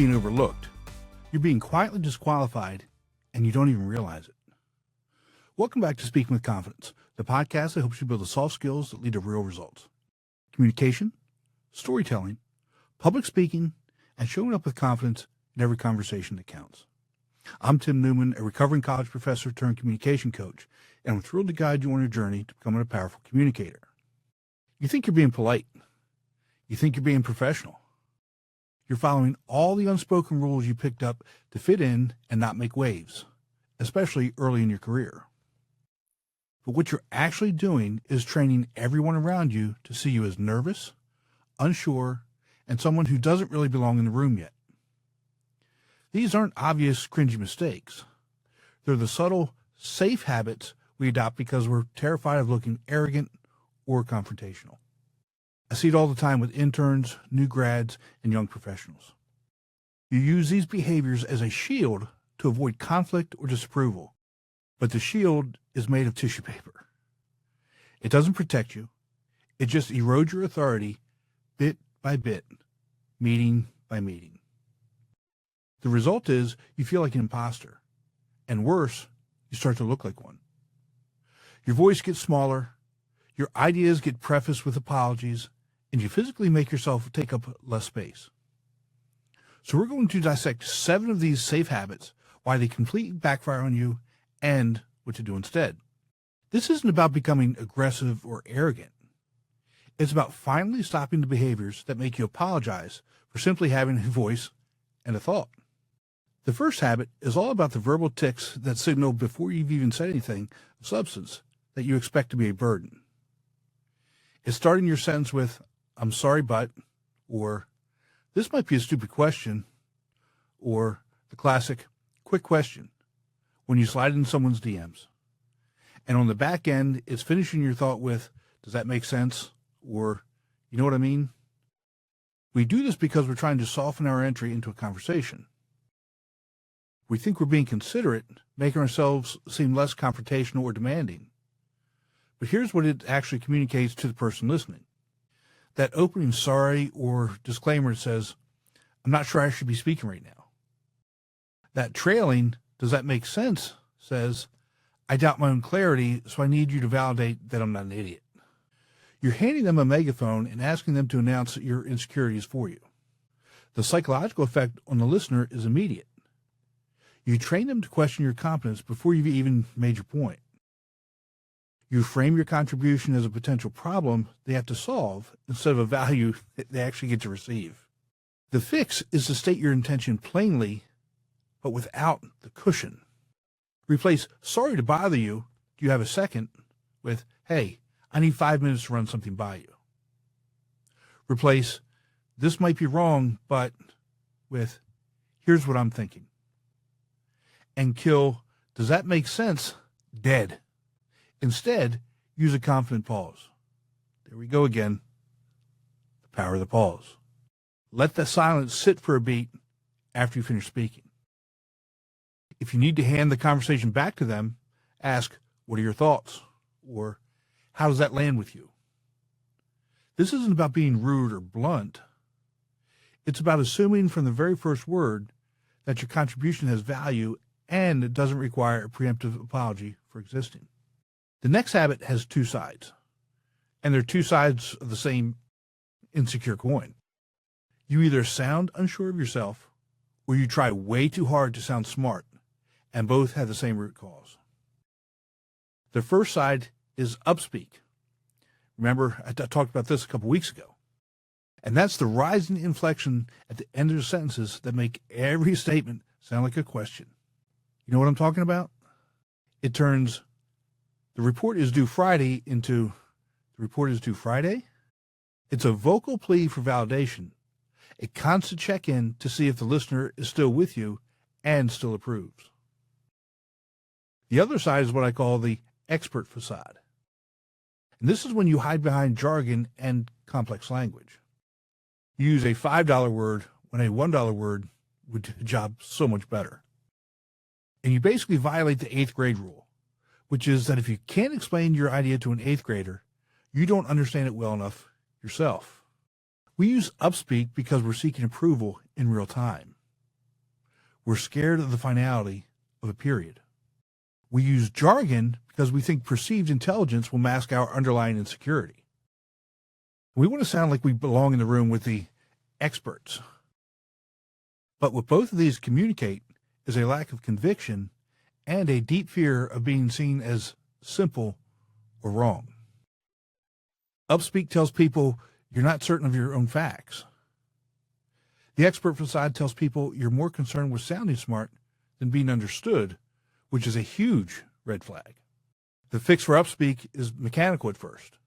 being overlooked. You're being quietly disqualified, and you don't even realize it. Welcome back to Speaking with Confidence, the podcast that helps you build the soft skills that lead to real results. Communication, storytelling, public speaking, and showing up with confidence in every conversation that counts. I'm Tim Newman, a recovering college professor turned communication coach, and I'm thrilled to guide you on your journey to becoming a powerful communicator. You think you're being polite. You think you're being professional. You're following all the unspoken rules you picked up to fit in and not make waves, especially early in your career. But what you're actually doing is training everyone around you to see you as nervous, unsure, and someone who doesn't really belong in the room yet. These aren't obvious, cringy mistakes. They're the subtle, safe habits we adopt because we're terrified of looking arrogant or confrontational. I see it all the time with interns, new grads, and young professionals. You use these behaviors as a shield to avoid conflict or disapproval, but the shield is made of tissue paper. It doesn't protect you. It just erodes your authority bit by bit, meeting by meeting. The result is you feel like an imposter, and worse, you start to look like one. Your voice gets smaller, your ideas get prefaced with apologies, and you physically make yourself take up less space. So we're going to dissect 7 of these safe habits, why they completely backfire on you, and what to do instead. This isn't about becoming aggressive or arrogant. It's about finally stopping the behaviors that make you apologize for simply having a voice and a thought. The first habit is all about the verbal tics that signal before you've even said anything of substance that you expect to be a burden. It's starting your sentence with, "I'm sorry, but," or "this might be a stupid question," or the classic "quick question" when you slide in someone's DMs. And on the back end, it's finishing your thought with, "Does that make sense?" or "You know what I mean?" We do this because we're trying to soften our entry into a conversation. We think we're being considerate, making ourselves seem less confrontational or demanding. But here's what it actually communicates to the person listening. That opening sorry or disclaimer says, "I'm not sure I should be speaking right now." That trailing, "Does that make sense?" says, "I doubt my own clarity, so I need you to validate that I'm not an idiot." You're handing them a megaphone and asking them to announce your insecurities for you. The psychological effect on the listener is immediate. You train them to question your competence before you've even made your point. You frame your contribution as a potential problem they have to solve instead of a value they actually get to receive. The fix is to state your intention plainly, but without the cushion. Replace "sorry to bother you, do you have a second?" with "hey, I need 5 minutes to run something by you." Replace "this might be wrong, but," with "here's what I'm thinking." And kill "does that make sense?" dead. Instead, use a confident pause. There we go again. The power of the pause. Let the silence sit for a beat after you finish speaking. If you need to hand the conversation back to them, ask, "What are your thoughts?" or "How does that land with you?" This isn't about being rude or blunt. It's about assuming from the very first word that your contribution has value and it doesn't require a preemptive apology for existing. The next habit has 2 sides, and they're 2 sides of the same insecure coin. You either sound unsure of yourself, or you try way too hard to sound smart, and both have the same root cause. The first side is upspeak. Remember, I talked about this a couple weeks ago. And that's the rising inflection at the end of the sentences that make every statement sound like a question. You know what I'm talking about? It turns "the report is due Friday" into "the report is due Friday." It's a vocal plea for validation, a constant check-in to see if the listener is still with you and still approves. The other side is what I call the expert facade. And this is when you hide behind jargon and complex language. You use a $5 word when a $1 word would do the job so much better. And you basically violate the 8th grade rule, which is that if you can't explain your idea to an 8th grader, you don't understand it well enough yourself. We use upspeak because we're seeking approval in real time. We're scared of the finality of a period. We use jargon because we think perceived intelligence will mask our underlying insecurity. We want to sound like we belong in the room with the experts. But what both of these communicate is a lack of conviction and a deep fear of being seen as simple or wrong. Upspeak tells people you're not certain of your own facts. The expert facade tells people you're more concerned with sounding smart than being understood, which is a huge red flag. The fix for upspeak is mechanical at first.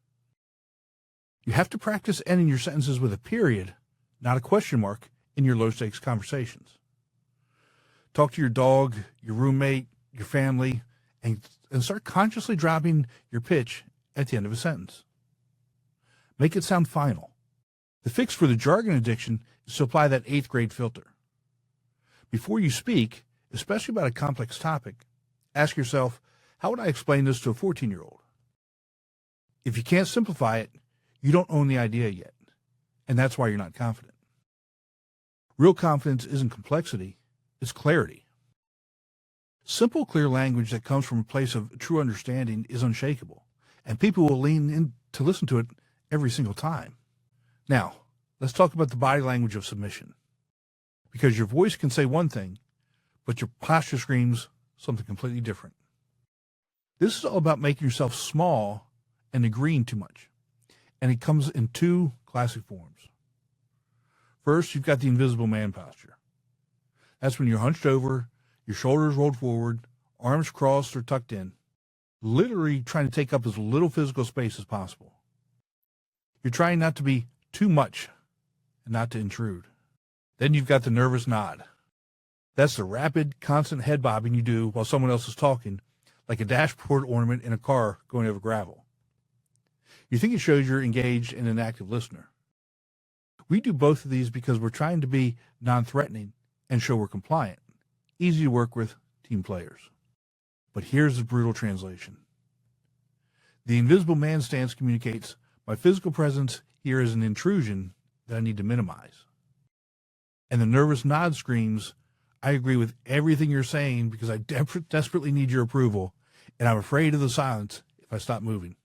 You have to practice ending your sentences with a period, not a question mark, in your low-stakes conversations. Talk to your dog, your roommate, your family, and start consciously dropping your pitch at the end of a sentence. Make it sound final. The fix for the jargon addiction is to apply that 8th grade filter. Before you speak, especially about a complex topic, ask yourself, how would I explain this to a 14-year-old? If you can't simplify it, you don't own the idea yet, and that's why you're not confident. Real confidence isn't complexity, it's clarity. Simple, clear language that comes from a place of true understanding is unshakable, and people will lean in to listen to it every single time. Now, let's talk about the body language of submission. Because your voice can say one thing, but your posture screams something completely different. This is all about making yourself small and agreeing too much. And it comes in 2 classic forms. First, you've got the invisible man posture. That's when you're hunched over, your shoulders rolled forward, arms crossed or tucked in, literally trying to take up as little physical space as possible. You're trying not to be too much and not to intrude. Then you've got the nervous nod. That's the rapid, constant head bobbing you do while someone else is talking, like a dashboard ornament in a car going over gravel. You think it shows you're engaged and an active listener. We do both of these because we're trying to be non-threatening and show we're compliant, easy to work with team players. But here's the brutal translation. The invisible man stance communicates, my physical presence here is an intrusion that I need to minimize. And the nervous nod screams, I agree with everything you're saying because I desperately need your approval, and I'm afraid of the silence if I stop moving.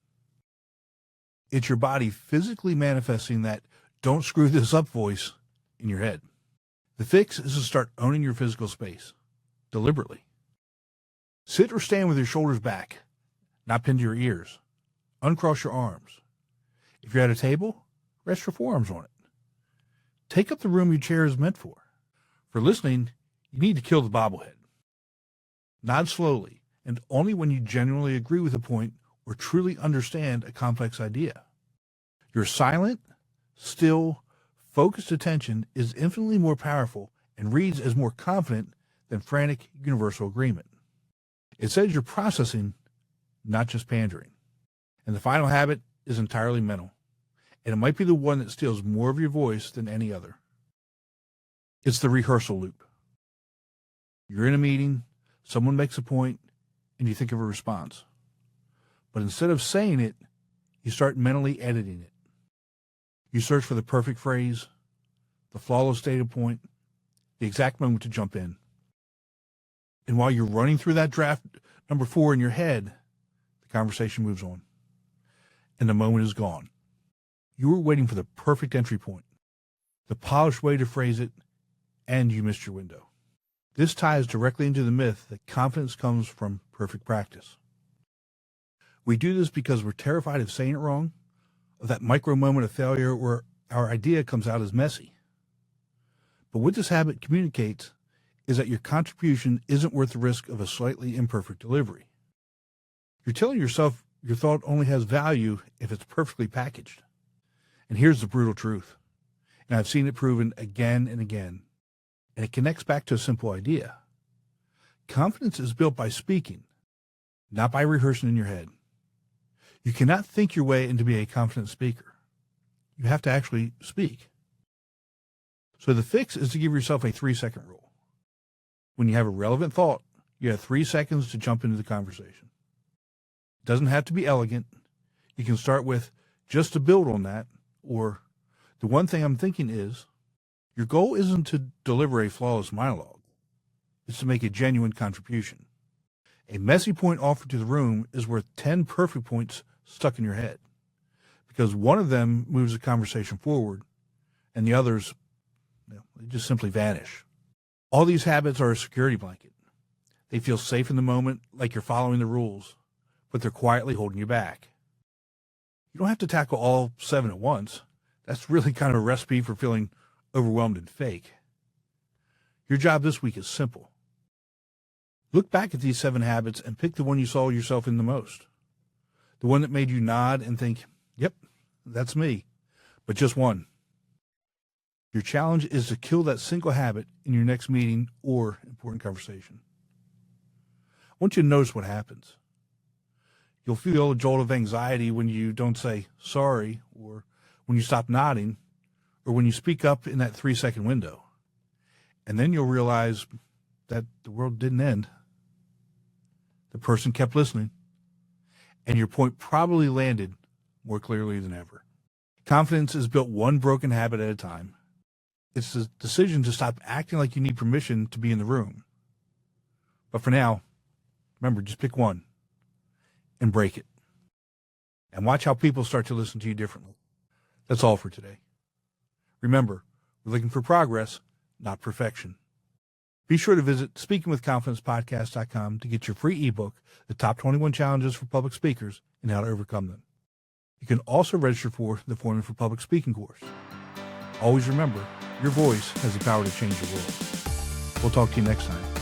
It's your body physically manifesting that don't screw this up voice in your head. The fix is to start owning your physical space, deliberately. Sit or stand with your shoulders back, not pinned to your ears. Uncross your arms. If you're at a table, rest your forearms on it. Take up the room your chair is meant for. For listening, you need to kill the bobblehead. Nod slowly, and only when you genuinely agree with a point or truly understand a complex idea. Your silent, still, focused attention is infinitely more powerful and reads as more confident than frantic universal agreement. It says you're processing, not just pandering. And the final habit is entirely mental, and it might be the one that steals more of your voice than any other. It's the rehearsal loop. You're in a meeting, someone makes a point, and you think of a response. But instead of saying it, you start mentally editing it. You search for the perfect phrase, the flawless data point, the exact moment to jump in. And while you're running through that draft number 4 in your head, the conversation moves on. And the moment is gone. You were waiting for the perfect entry point, the polished way to phrase it, and you missed your window. This ties directly into the myth that confidence comes from perfect practice. We do this because we're terrified of saying it wrong, of that micro moment of failure where our idea comes out as messy. But what this habit communicates is that your contribution isn't worth the risk of a slightly imperfect delivery. You're telling yourself your thought only has value if it's perfectly packaged. And here's the brutal truth, and I've seen it proven again and again, and it connects back to a simple idea. Confidence is built by speaking, not by rehearsing in your head. You cannot think your way into being a confident speaker. You have to actually speak. So the fix is to give yourself a 3-second rule. When you have a relevant thought, you have 3 seconds to jump into the conversation. It doesn't have to be elegant. You can start with, just to build on that, or the one thing I'm thinking is, your goal isn't to deliver a flawless monologue. is to make a genuine contribution. A messy point offered to the room is worth 10 perfect points stuck in your head, because one of them moves the conversation forward and the others, they just simply vanish. All these habits are a security blanket. They feel safe in the moment, like you're following the rules, but they're quietly holding you back. You don't have to tackle all 7 at once. That's really kind of a recipe for feeling overwhelmed and fake. Your job this week is simple. Look back at these 7 habits and pick the one you saw yourself in the most. The one that made you nod and think, yep, that's me, but just one. Your challenge is to kill that single habit in your next meeting or important conversation. I want you to notice what happens. You'll feel a jolt of anxiety when you don't say sorry, or when you stop nodding, or when you speak up in that 3-second window. And then you'll realize that the world didn't end. The person kept listening, and your point probably landed more clearly than ever. Confidence is built one broken habit at a time. It's the decision to stop acting like you need permission to be in the room. But for now, remember, just pick one and break it. And watch how people start to listen to you differently. That's all for today. Remember, we're looking for progress, not perfection. Be sure to visit speakingwithconfidencepodcast.com to get your free ebook, The Top 21 Challenges for Public Speakers and How to Overcome Them. You can also register for the Forming for Public Speaking course. Always remember, your voice has the power to change the world. We'll talk to you next time.